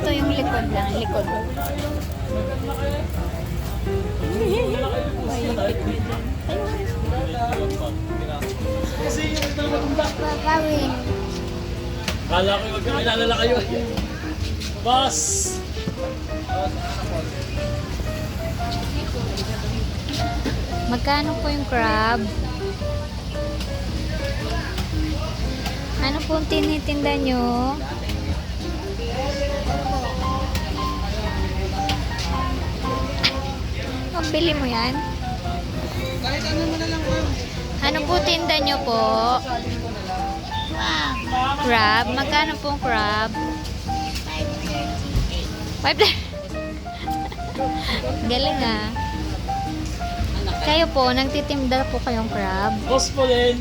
Ito yung likod lang, likod. Gagawin. Kala ko magkakilala na kayo. Boss! Magkano po yung crab? Ano po tinitinda nyo? Bili mo yan? Kahit ano mo na lang po. Ano po tinda nyo po? Crab? Magkano pong crab? 5. Galing ah. Kayo po, nagtitimda po kayong crab? Boss po din!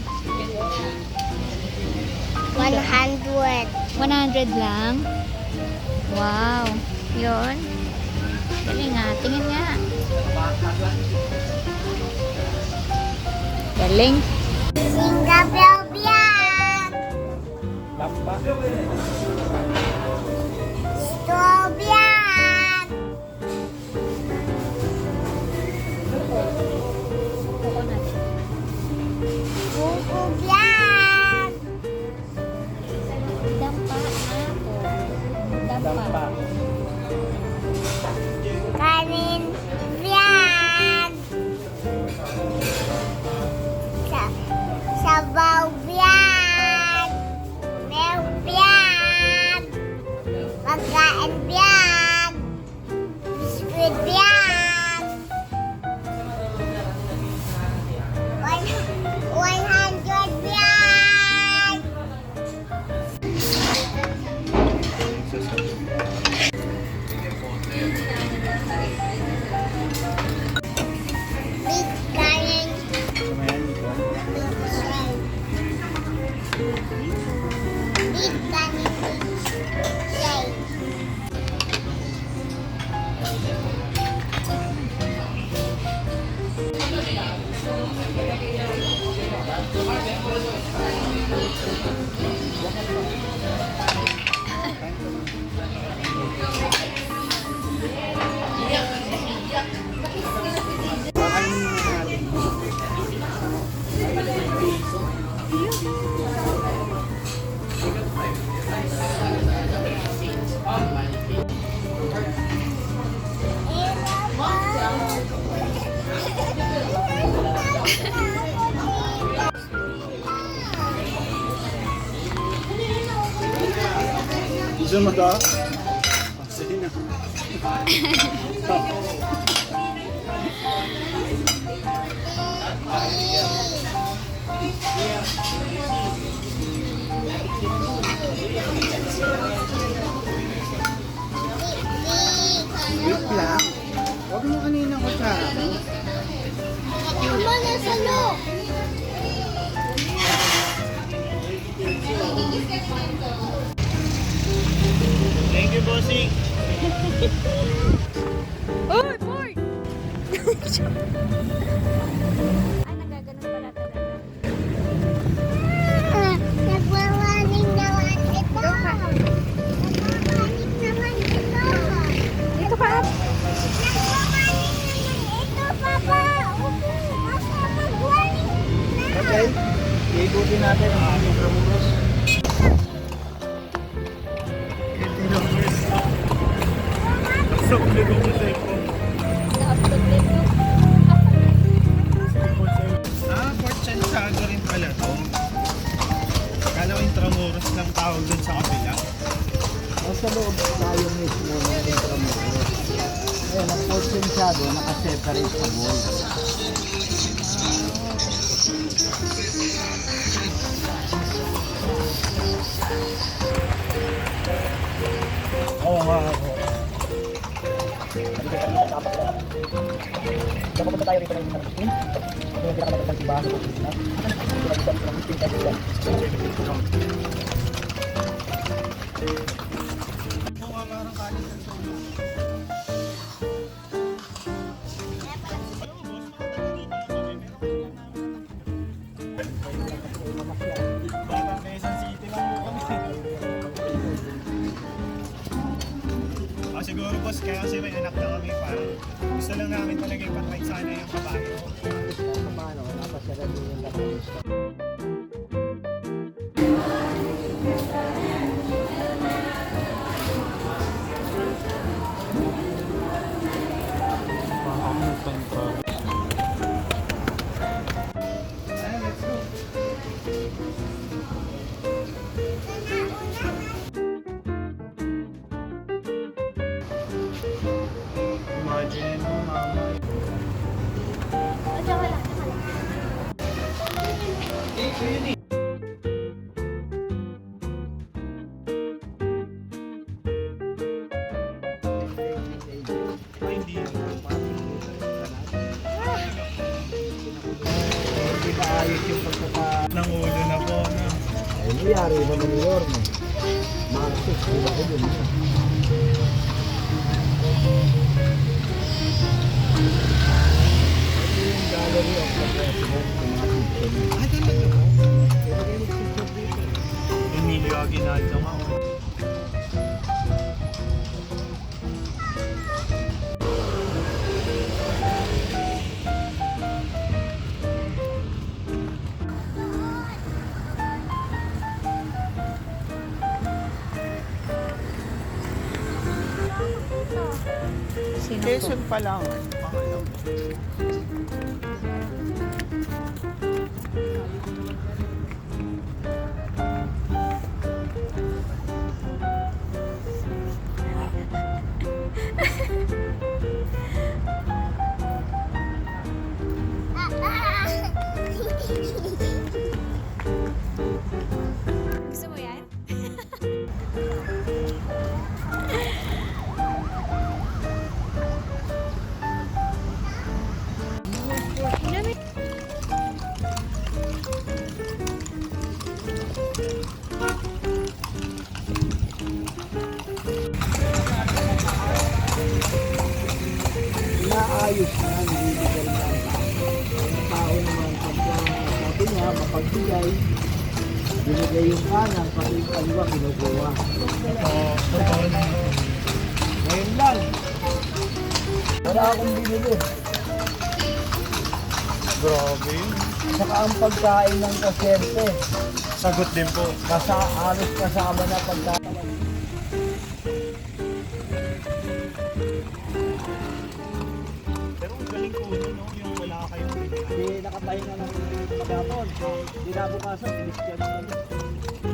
100. 100 lang? Wow. Yun. Galing nga. Tingin nga. Galing. Singabilbian. Lampa. Strobian. Coconut. Bukubian. Dampa na po. Dampa. Kanin bian. Sabaw bian. Mel bian. Pagkain bian. Biskuit bian. 100 bian. Big kanin. Big kanin. Say. Gusto mo ito? Sige na. Wait lang. Huwag mo kanina ko sa Mama, nasa loob. Thank you, bossing! Uy, boy! Ay, nagaganon pala talaga. Nagwawaling naman ito. Nagwawaling naman ito. Dito ka. Nagwawaling naman ito, Papa. Opo, Papa, magwaling na. Okay? Iikutin natin ang ating ramuros. Port Santiago rin pala to. Kala ko Intramuros lang tawag dun sa kapila. Sa loob tayo mismo ng Intramuros. Ayan, ang Port Santiago nakaseparate sa wall. Oo nga ako. Pupunta tayo rito ng isang team. Ito yung pinakamagandang tibahan sa Pilipinas. Tapos kaya kasi may anak na kami, parang gusto lang namin talaga ipatry sana yung kabayo. Kumano, napasyalan din yung tapos. Imagine mo, mama. Ay, hindi. Hindi ba ayos yung pagkaka... Nangulo na po, no? Ay, nangyari ba ng Yorme? Marcos, di ba ko dun? Ito yung gallery of the president, yung mga picture. Ah, talaga po? Kaya kayo mag-picture dito. Emilio Aguinaldo nga. oh. Sino po? Quezon pa lang. Pangalan. Gusto mo yan? Inaayos na, nililigal na. Ang tao naman, pagka sabi niya, mapagbigay, binigay yung kanan, pati yung kaliwa, kinukuha. Oo, totoo na. Ngayon lang, wala akong binili. Grabe yun. Saka ang pagkain ng kaserte, Sagot din po. halos kasama na pagkain. Pero ang galing po nun, no? Yung wala kayong binigay. Hindi nakatahinga ng magapon. Dinabukasan, pinisyan kami.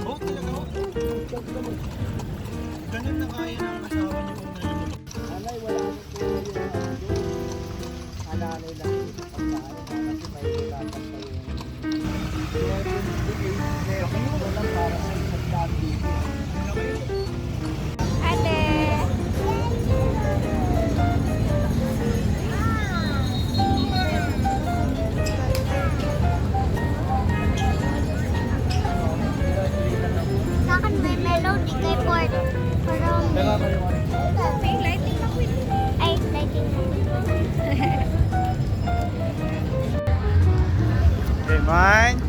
Oh, talaga po? Pinisyan kami. Ganun na kaya ng asawa niyo kung nalaman. Alay, wala na po yung alalay lang yung pagkain. Kasi may latag pa yun. Kaya yung pinigay, wala para sa isang dati. Ano kayo? Ate! Sa akin may melody kay Port. Pero May lighting ako yun. ay, lighting na. Okay, man.